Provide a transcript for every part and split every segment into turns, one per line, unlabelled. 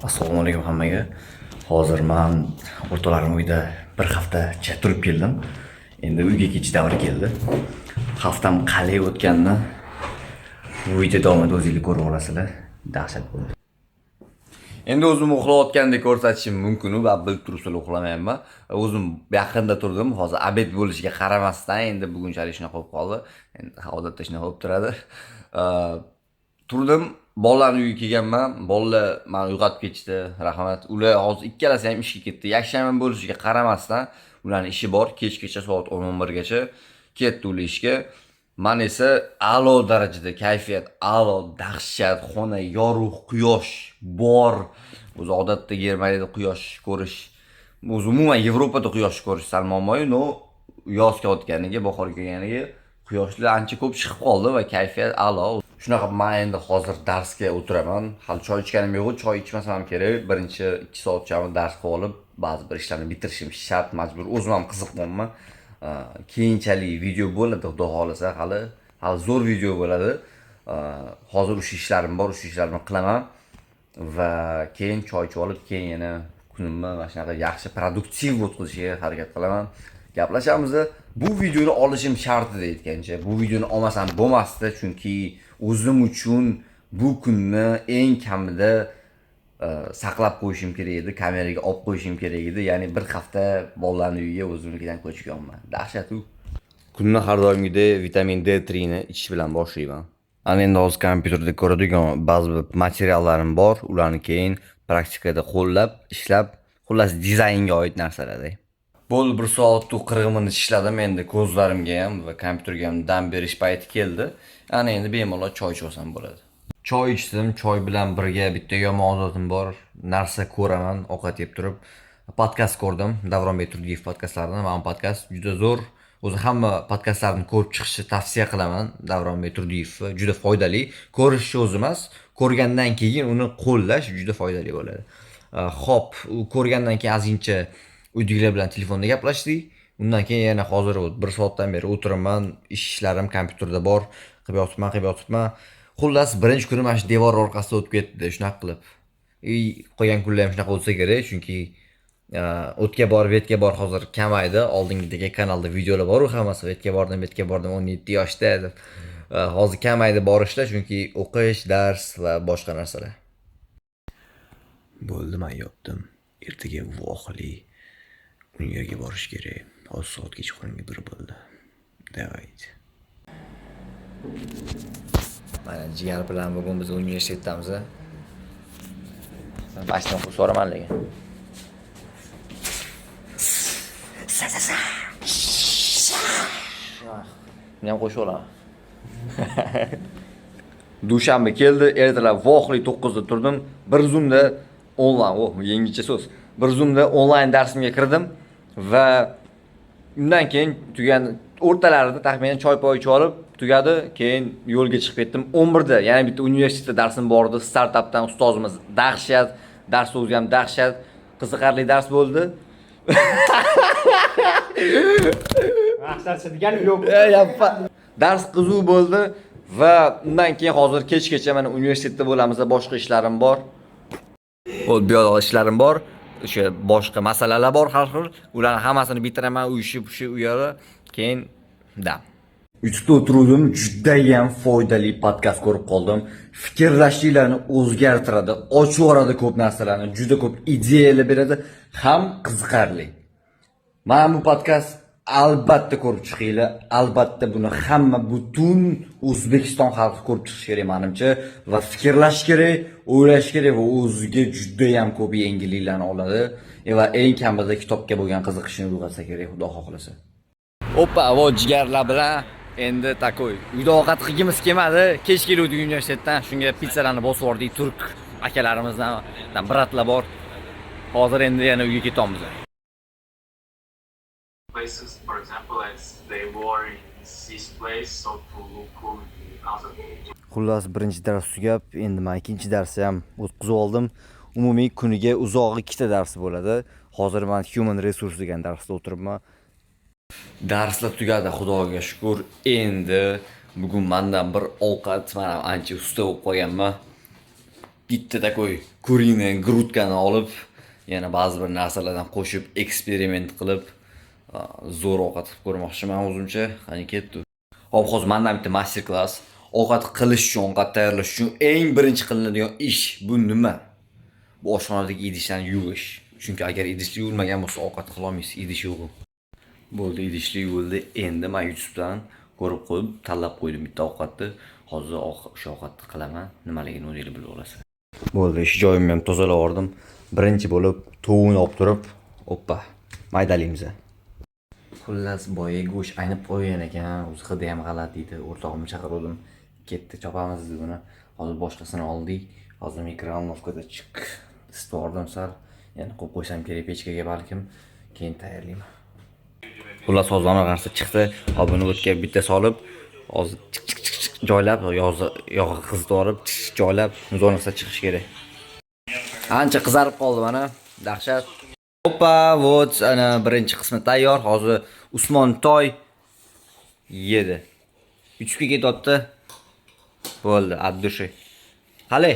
Assalomu alaykum hammaga. Hozir men o'rtalarim uyda bir haftacha turib keldim. Endi uyga ketish davri keldi. Haftam qalay o'tganini bu video davomida o'zingiz ko'rib olasizlar. Dahshat bo'ldi. Endi o'zim uxlayotgandek ko'rsatishim mumkin va bilib turibsizlar uxlamayapman. O'zim yaqinda turdim. Hozir obed bo'lishiga qaramasdan endi bugunchalik shunaqa bo'lib qoldi. Endi odatda shunaqa bo'lib turadi. Turdim, bolalarni uyiga kelganman. Bolalar meni uyg'otib ketishdi. Rahmat. Ular hozir ikkalasi ham ishga ketdi. Yakshanba bo'lishiga qaramasdan ularning ishi bor. Kechgacha soat 11 gacha ketdi ular ishga. Men esa a'lo darajada kayfiyat, a'lo dahshat, xona yorug', quyosh bor. O'zi odatda Germaniyada quyosh ko'rish, o'zi umuman Yevropada quyosh ko'rish sal muammoyu, no yoz kelayotganiga, bahor kelganiga quyoshlar ancha ko'p chiqib qoldi va kayfiyat a'lo. Shunaqa men endi hozir darsga o'tiraman. Hali choy ichganim yo'q, choy ichmasam ham kerak. Birinchi 2 soatchami dars qilib olib, ba'zi bir ishlarni bitirishim shart, majbur. O'zim ham qiziqmanman. Keyinchalik video bo'ladi, xudo xolasa, hali zo'r video bo'ladi. Hozir o'sha ishlarim bor, o'sha ishlarimni qilaman va keyin choy ichib olib, keyin yana kunimni mana shunaqa yaxshi produktiv o'tkazishga harakat qilaman. Gaplashamiz. Bu videoni olishim shart edi aytgancha. Bu videoni olmasam bo'lmasdi, chunki o'zim uchun bu kunni eng kamida saqlab qo'yishim kerak edi, kameraga olib qo'yishim kerak edi. Ya'ni bir hafta bolalarning uyiga o'zimnikidan ko'chganman. Dahshat u. Kunni har doimgidek vitamin D3 ni ichish bilan boshlayman. Ana endi hozir kompyuterda ko'radigan ba'zi materiallarim bor, ularni keyin praktikada qo'llab, ishlab, xullas dizaynga oid narsalar. Bo'ldi 1 soat 40 minut ishladim, endi ko'zlarimga ham va kompyuterga ham dam berish payti keldi. Ana endi bemalol choy ichsam bo'ladi. Choy ichdim, choy bilan birga bitta yomon odatim bor. Narsa ko'raman, ovqat yeb turib. Podkast ko'rdim, Davronbek Turdiyev podkastlaridan. Men podkast juda zo'r. O'zi hamma podkastlarni ko'rib chiqishni tavsiya qilaman. Davronbek Turdiyev juda foydali. Ko'rish o'zi emas, ko'rgandan keyin uni qo'llash juda foydali bo'ladi. Xo'p, u ko'rgandan keyin azincha uydagilar bilan telefonda gaplashdik. Undan keyin yana hozir 1 soatdan beri o'tiraman, ishlarim kompyuterda bor, qilib yotibman. Xullas, birinchi kunim mana shu devor orqasida o'tib ketdi, shunaqa qilib. Qo'ygan kunlar ham shunaqa bo'lsa kerak, chunki o'tga bor, betga bor hozir kamaydi. Oldingidagi kanalda videolar bor, hammasi betga bordim, 17 yoshda deb. Hozir kamaydi borishlar, chunki o'qish, dars va boshqa narsalar. Bo'ldi, men yotdim. Ertaga vohli unga borish kerak. Hozir soat kechqurunga 1 bo'ldi. Davaydi. Mana jigar bilan bugun biz universitetdamiz. Başdan qilib so'raman lekin. Men ham qo'shib olaman. Dushanba keldi, ertalab vohli 9 da turdim. Bir zumda onlayn, yangicha so'z. Bir zumda onlayn darsimga kirdim va undan keyin tugadi. O'rtalarida taxminan choy poy ichib olib tugadi, keyin yo'lga chiqib ketdim. 11 da yana bitta universitetda darsim bor edi. Startapdan ustozimiz dahshat, dars o'zi ham dahshat, qiziqarli dars bo'ldi.
Maqsadcha deganim yo'q.
Dars qiziq bo'ldi va undan keyin hozir kechgacha mana universitetda bo'lamiz, boshqa ishlarim bor. Bu yoqda ishlarim bor. O'sha boshqa masalalar bor har xil. Ularni hammasini bitiraman, shu uyada, keyin dam. YouTube'da o'tirdim, juda ham foydali podkast ko'rib qoldim. Fikrlashinglarni o'zgartiradi, ochib yuboradi ko'p narsalarni, juda ko'p ideyalar beradi, ham qiziqarli. Mana bu podkast albatta ko'rib chiqinglar. Albatta buni hamma butun O'zbekiston xalqi ko'rib chiqishi kerak menimcha va fikrlash kerak, o'ylash kerak va o'ziga juda ham ko'p yangiliklarni oladi va eng kamida kitobga bo'lgan qiziqishini uyg'otsa kerak, xudo xohlasa. Oppa, vo jigarlar bilan endi takoy. Uyda ovqat qilgimiz kelmadi. Kech keluvdik universitetdan. Shunga pizzalarni bosib yubordik. Turk akalarimizdan bratlar bor. Hozir endi yana uyga ketamiz.
Places, for example, as they were in this place, so to look cool in other.
Xullas, birinchi dars tugab, endi men ikkinchi darsni ham o'tkazib oldim. Umumiy kuniga uzog'i 2 ta dars bo'ladi. Hozir men Human Resource degan darsda o'tiribman. Darslar tugadi, xudoga shukr. Endi bugun mendan bir ovqat, men ham ancha usta bo'lib qolganman. bitta takoy kurina grutkani olib, yana ba'zi bir narsalardan qo'shib eksperiment qilib zo'r ovqat qilib ko'rmoqchiman o'zimcha. Qani ketdi. Hop, hozir mendan bitta master klass. Ovqat qilish uchun, ovqat tayyorlash uchun eng birinchi qilinadigan ish bu nima? Bu oshxonadagi idishlarni yuvish. Chunki agar idishlar yuvilmagan bo'lsa ovqat qila olmaysiz, idish yo'q. Bo'ldi, idishlar yuvildi. Endi men YouTubedan ko'rib qo'yib, tanlab qo'ydim bitta ovqatni. Hozir o'sha ovqatni qilaman. Nimaligini o'zingiz bilib olasiz. Bo'ldi, ish joyimni ham tozalab oldim. Birinchi bo'lib tovuqni olib turib, oppa, maydalaymiz. Xullas, boya go'sht aynib qo'ygan ekan, o'zi hidi ham g'alati deydi. O'rtog'imni chaqirdim. Ketdi, chopamiz dedi buni. Hozir boshqasini oldik. Hozir mikrovolnovkada chiq. Isitdim sal. Yana qo'yib qo'ysam kerak pechkaga balkim, keyin tayyorlayman. Xullas, hozir mana narsa chiqdi. Hop, buni o'tga bitta solib, hozir joylab, yog'i qizitib olib, joylab, zo'rnaqsa chiqish kerak. Ancha qizarib qoldi mana, dahshat. Hoppa, вот, ana birinchi qismi tayyor. Hozir Usmon Toy yedi. 3 ga ketyapti. Bo'ldi, addushi. Qale.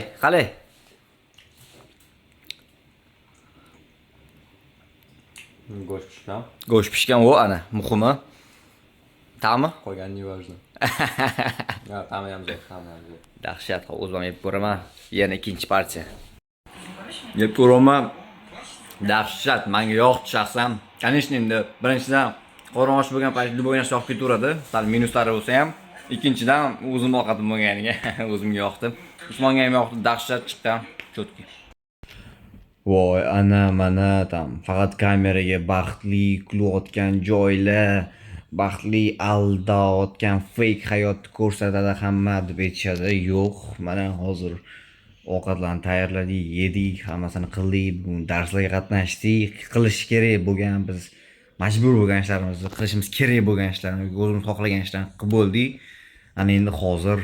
Go'sht pishgan, o ana, muhimi. Ta'mi?
Qolgan не важно. Ha, ta'mi ham zo'r.
Dahshat, o'zim yeb ko'raman. Yana ikkinchi partiya. Yeb ko'raman. Dahshat, menga yoqdi shaxsan. Конечно, endi birinchidan qorong'ush bo'lgan paytda bu narsa yoqib ketaveradi. Sal minuslari bo'lsa ham, ikkinchidan o'zim ovqatim bo'lganiga o'zimga yoqdi. Usmonga ham yoqdi, dahshat chiqqan, chotki. Voy, ana mana tam faqat kameraga baxtli kulayotgan joylar, baxtli aldayotgan fake hayotni ko'rsatadi hamma deb aytishadi. Yo'q, mana hozir ovqatlarni tayyorladik, yedik, hammasini qildik, bugun darslarga qatnashdik, qilish kerak bo'lgan, biz majbur bo'lgan ishlarimizni, qilishimiz kerak bo'lgan ishlarni, o'zimiz xohlagan ishlarni qilib bo'ldik. Ana endi hozir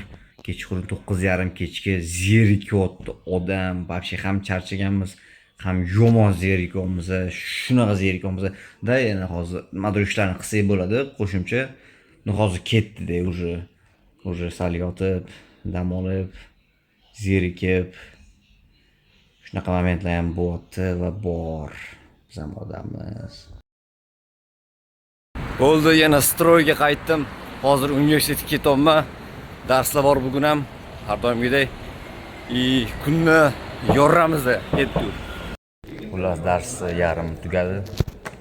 kechqurun 9:30 kechga zerikyapti odam, вообще ham charchaganmiz, ham yomon zerikyapmiz, shunaqa zerikyapmiz. Da yana hozir nimadir ishlarni qilsak bo'ladi, qo'shimcha. Hozir ketdi-da, уже sal yotib, dam olib, zerikib, shunaqa momentlar ham bo'lyapti va bor zamonamiz. Bo'ldi, yana stroyga qaytdim. Hozir universitetga ketyapman. Darslar bor bugun ham, har doimgidek. Kunni yoramiz, ketdi. Xullas, dars yarim tugadi.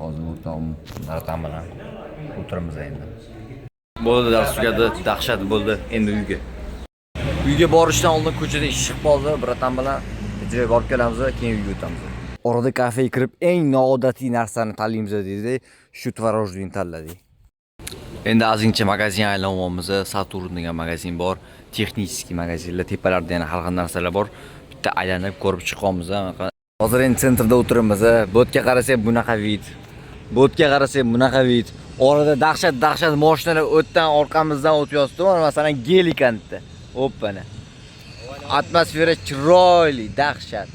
Hozir o'tam bilan o'tiramiz endi. Bo'ldi, dars tugadi, dahshat bo'ldi, endi uyga. Uyga borishdan oldin ko'chada ish chiqib qoldi, biratan bilan ijroga borib kelamiz, keyin uyga o'tamiz. Orada kafega kirib eng noodatiy narsani tanlaymiz dedi. Shu tvorojni tanladik. Endi ozgincha magazin aylanyapmiz. Saturn degan magazin bor, texnik magazinlar, tepalarda yana har xil narsalar bor. Bitta aylanib ko'rib chiqamiz. Hozir endi sentrda o'tiramiz. Bo'tga qarasak bunaqa vid. Bo'tga qarasak bunaqa vid. Orada dahshat mashinalar o'tdan orqamizdan o'tyapti. Masalan, gelikantda. Hoppana. Atmosfera chiroyli, dahshat.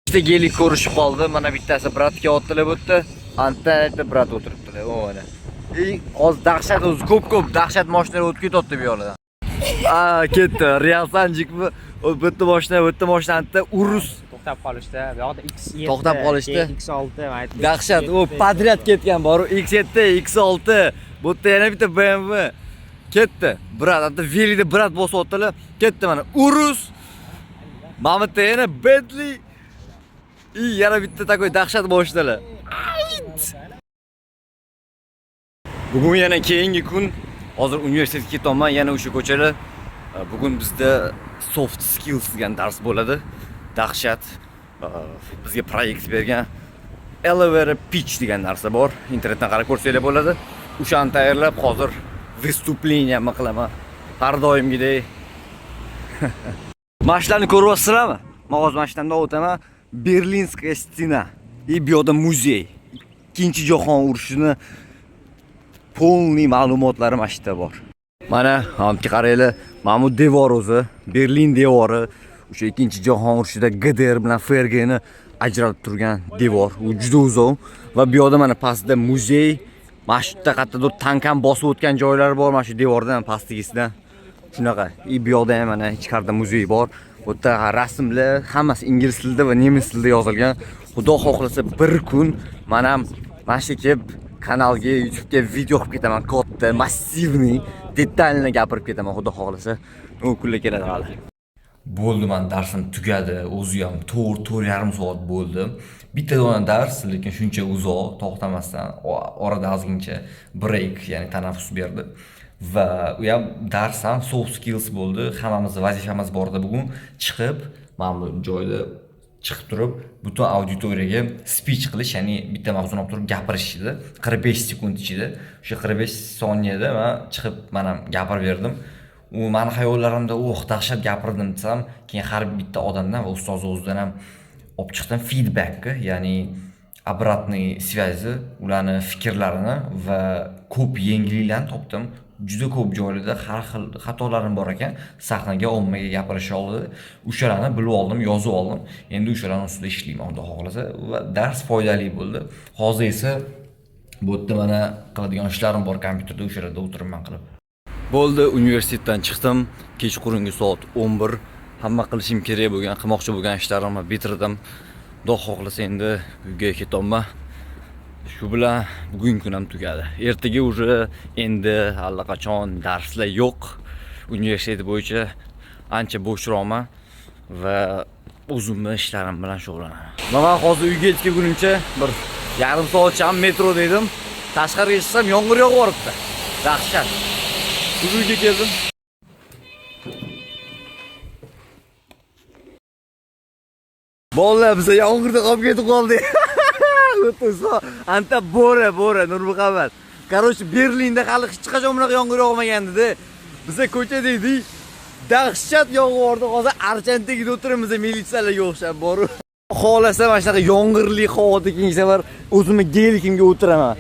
Ikkita gelik ko'rishib qoldi. Mana bittasi bratga otilib o'tdi. Antda brat o'tiribdi. O'na. Hozir dahshat o'zi ko'p dahshat mashinalar o'tib ketyapti bu yo'ldan. Ketdi. Real Sanjikmi? O'tdi mashinada urus
To'xtab qolishdi. Bu yoqda X7.
To'xtab qolishdi.
X6
dahshat, u podryad ketgan bor. X7, X6. Bu yerda yana bitta BMW. Ketdi. Brat, hatto velida brat bosyaptilar. Ketdi mana. Urus. Mana bu yana Bentley. Yana bitta takoy dahshat boshlalar. Bugun yana keyingi kun. Hozir universitetga ketyapman, yana o'sha ko'chalar. Bugun bizda soft skills degan dars bo'ladi. Dahshat. Bizga proyekt bergan elevator pitch degan narsa bor. Internetdan qarab ko'rsanglar bo'ladi. O'shani tayyorlab hozir выступление qilaman. Har doimgidek. Mashlarni ko'ryapsizlarmi? Men hozir mashinamda o'taman. Berlinskaya stena. Bu yerda muzey. Ikkinchi jahon urushini polniy ma'lumotlari mashita bor. Mana, hamki qaranglar, mana bu devor o'zi, Berlin devori, o'sha ikkinchi jahon urushida GDR bilan FRGni ajratib turgan devor. U juda uzoq va bu yerda mana pastda muzey, mana shu yerda qayerdadir tank ham bosib o'tgan joylari bor, mana shu devordan pastligisidan. Shunaqa. Bu yerda ham mana ichkarida muzey bor. Bu yerda rasmlar hammasi ingliz tilida va nemis tilida yozilgan. Xudo xohlasa bir kun men ham mana shu kelib kanalga, YouTube'ga video qilib ketaman. Katta, massivniy, detalni gapirib ketaman, xudo xohlasa. U kunlar keladi hali. Bo'ldi, men darsim tugadi. O'zi ham 4-4,5 soat bo'ldi. Bitta dona dars, lekin shuncha uzoq, to'xtamasdan orada ozgincha break, ya'ni tanaffus berdi. Va u ham dars ham soft skills bo'ldi. Hammamizning vazifamiz bor edi bugun chiqib, mana bu joyda chiqib turib, butun auditoriyaga speech qilish, ya'ni bitta mavzuni olib turib gapirish edi. 45 sekund ichida. O'sha 45 soniyada men chiqib, men ham gapirib berdim. U meni hayollarimda dahshat gapirdim desam, keyin har bitta odamdan va ustoz o'zidan ham olib chiqdim feedbackni, ya'ni обратный связи, ularning fikrlarini va ko'p yangiliklarni topdim. Juda ko'p joylarda har xil xatolarim bor ekan, sahnaga ommaga gapirish oldi. O'shalarni bilib oldim, yozib oldim. Endi o'shalarning ustida ishlayman, xudo xohlasa, va dars foydali bo'ldi. Hozir esa bu yerda mana qiladigan ishlarim bor, kompyuterda o'shalarda o'tiribman qilib. Bo'ldi, universitetdan chiqdim. Kechqurungi soat 11. Hamma qilishim kerak bo'lgan, qilmoqchi bo'lgan ishlarimni bitirdim. Xudo xohlasa endi uyga ketaman. Shu bilan bugungi kun ham tugadi. Ertaga уже endi allaqachon darslar yo'q. Universitet bo'yicha ancha bo'shroqman va o'zimni ishlarim bilan shug'ullanaman. Men hozir uyga yetgunimcha bir yarim soatcha metroda edim. Tashqariga chiqsam yomg'ir yog'ib yuboribdi. Dahshat. Uyga keldim. Bolalar biz yomg'irda qolib ketib qoldik. O'tsa, anta bora Nurmuhammad. Короче, Berlinda hali hech qachon bunaqa yomg'ir yog'magandi-da. Biz ko'chada edik. Dahshat yog'ib, hozir Archantagida o'tiramiz, militsiyalarga o'xshab bor. Xohlasa mana shunaqa yomg'irli havoda keyingi safar o'zimni gelikimga o'tiraman.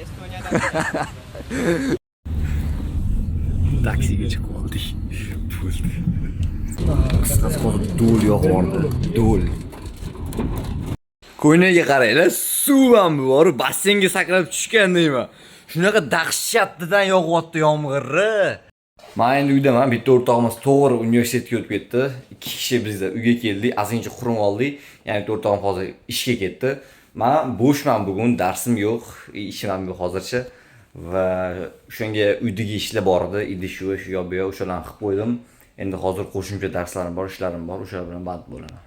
Taksiga chiqib oldik. Qisqasi hozir do'l yog'ordi. Do'l. Ko'ynaga qaranglar, suv ham bor, basseynga sakrab tushgandayman. Shunaqa dahshatdan yog'yapti yomg'irni. Men endi uydaman, bitta o'rtog'imiz to'g'ri universitetga o'tib ketdi. 2 kishi bizda uyga keldik, azincha qurum oldik. Ya'ni o'rtog'im hozir ishga ketdi. Men bo'shman bugun, darsim yo'q, ishim ham yo'q hozircha. Va shunga uydagi ishlar bor edi, idish shu yo'q, o'shalarni qilib qo'ydim. Endi hozir qo'shimcha darslarim bor, ishlarim bor, o'shalar bilan band bo'laman.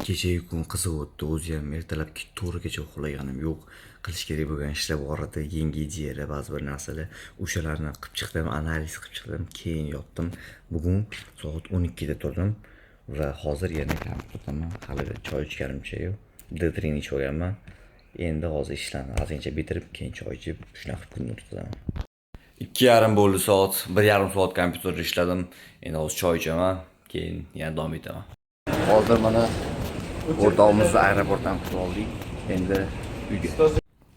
Kecha kun qiziq o'tdi, o'zi ham ertalabki 4gacha uxlaganim yo'q. Qilish kerak bo'lgan ishlar bor edi, yangi ideyalar, ba'zi bir narsalar, o'shalarni qilib chiqdim, analiz qilib chiqdim, keyin yotdim. Bugun soat 12 da turdim va hozir yana kompyuterdaman. Hali choy ichganimcha yo'q. D3 ichib olganman. Endi hozir ishlarni azincha bitirib, keyin choy ichib, shunaqa kunni o'tkazaman. 2:30 bo'ldi soat, 1,5 soat kompyuterda ishladim. Endi hozir choy ichaman, keyin yana davom etaman. Hozir mana o'rtog'imizni aeroportdan kutib oldik. Endi uyga.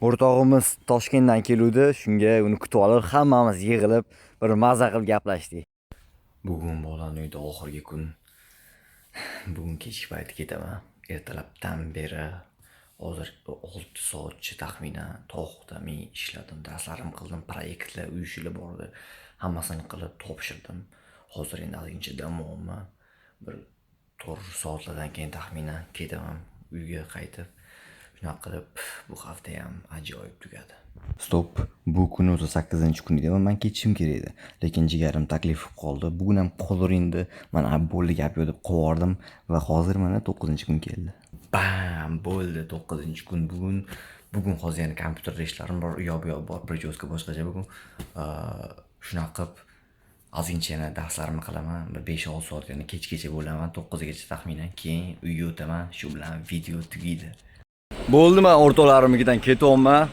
O'rtog'imiz Toshkentdan keluvdi, shunga uni kutib olib, hammamiz yig'ilib bir maza qilib gaplashdik. Bugun bolaning uyda oxirgi kun. Bugun kechki payti ketaman. Ertalabdan beri hozir 6 soatcha taxminan to'xta men ishladim, darslarim qildim, proyektlar, uy ishlar bor edi. Hammasini qilib topshirdim. Hozir endi ozgincha dam olaman. Bir 4 soatlardan keyin taxminan ketaman uyga qaytib. Shunaqa qilib bu hafta ham ajoyib tugadi. Stop, bu kun 38-kun edi, men ketishim kerak edi. Lekin jigarim taklif qilib qoldi. Bugun ham qolaverindi. Men bo'ldi gap yo'q deb qo'yardim va hozir mana 9-kun keldi. Bam, bo'ldi 9-kun bugun. Bugun hozir yana kompyuterda ishlarim bor, u bor, prijoska boshqacha bugun. Shunaqa qilib ozgincha yana darslarimni qilaman. 5-6 soat yana kechgacha bo'laman, 9gacha taxminan, keyin uyga o'taman. Shu bilan video tugaydi. Bo'ldi, men o'rtoqlarimnikidan ketyapman.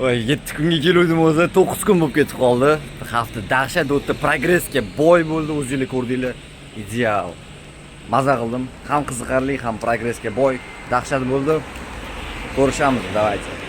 7 kunga keluvdim o'zi, 9 kun bo'lib ketib qoldi. Hafta dahshat o'tdi, progressga boy bo'ldi, o'zingizlar ko'rdinglar. Ideal. Maza qildim. Ham qiziqarli, ham progressga boy, dahshat bo'ldi. Ko'rishamiz, davaychi.